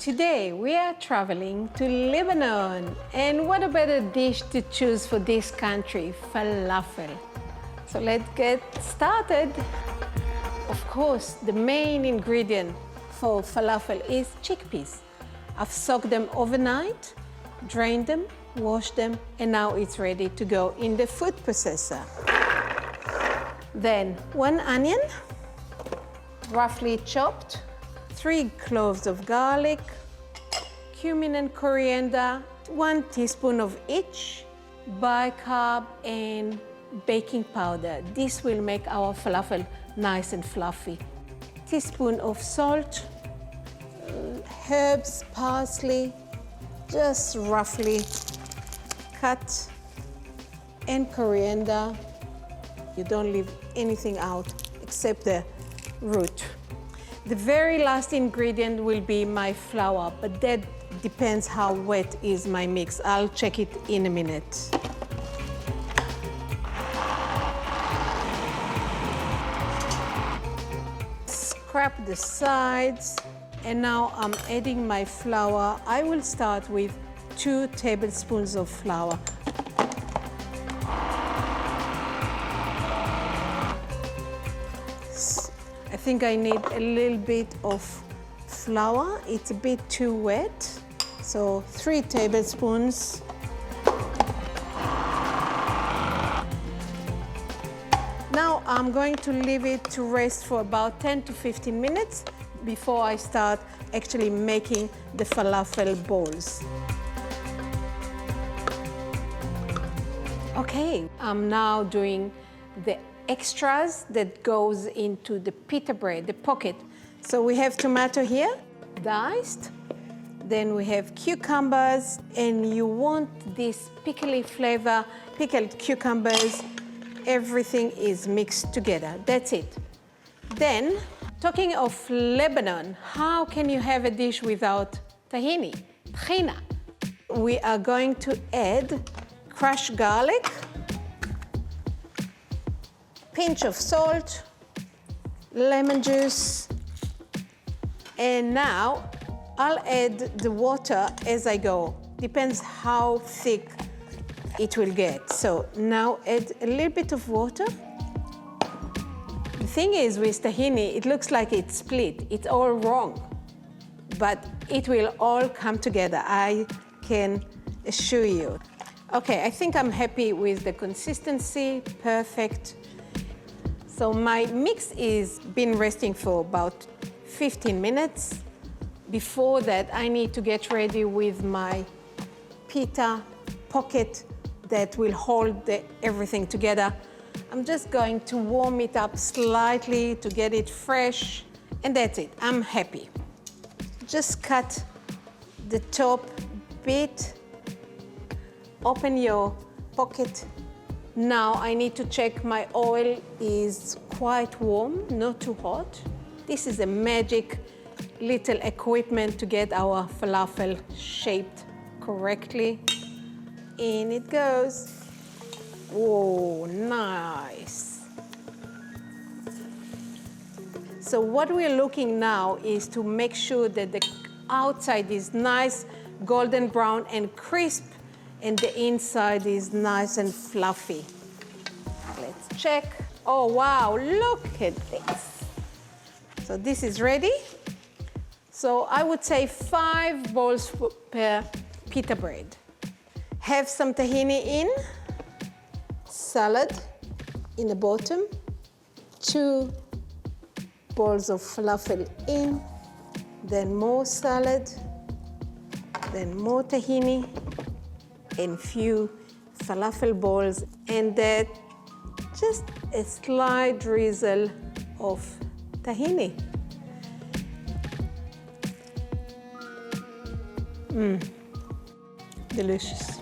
Today we are traveling to Lebanon, and what a better dish to choose for this country, falafel. So let's get started. Of course, the main ingredient for falafel is chickpeas. I've soaked them overnight, drained them, washed them, and now it's ready to go in the food processor. Then 1 onion, roughly chopped, 3 cloves of garlic, cumin and coriander, 1 teaspoon of each, bicarb and baking powder. This will make our falafel nice and fluffy. Teaspoon of salt, herbs, parsley, just roughly cut, and coriander. You don't leave anything out except the root. The very last ingredient will be my flour, but that depends how wet is my mix. I'll check it in a minute. Scrap the sides, and now I'm adding my flour. I will start with 2 tablespoons of flour. I think I need a little bit of flour. It's a bit too wet, so 3 tablespoons. Now I'm going to leave it to rest for about 10 to 15 minutes before I start actually making the falafel balls. Okay, I'm now doing the extras that goes into the pita bread, the pocket. So we have tomato here, diced. Then we have cucumbers, and you want this pickly flavor, pickled cucumbers. Everything is mixed together. That's it. Then, talking of Lebanon, how can you have a dish without tahini? Tahina. We are going to add crushed garlic, pinch of salt, lemon juice, and now I'll add the water as I go. Depends how thick it will get. So now add a little bit of water. The thing is with tahini, it looks like it's split. It's all wrong, but it will all come together, I can assure you. Okay, I think I'm happy with the consistency, perfect. So my mix is been resting for about 15 minutes. Before that, I need to get ready with my pita pocket that will hold everything together. I'm just going to warm it up slightly to get it fresh, and that's it. I'm happy. Just cut the top bit, open your pocket. Now I need to check my oil is quite warm, not too hot. This is a magic little equipment to get our falafel shaped correctly. In it goes. Whoa, nice. So what we're looking now is to make sure that the outside is nice, golden brown and crisp, and the inside is nice and fluffy. Let's check. Oh, wow, look at this. So this is ready. So I would say 5 balls per pita bread. Have some tahini in, salad in the bottom, 2 balls of falafel in, then more salad, then more tahini, and few falafel balls, and then just a slight drizzle of tahini. Delicious.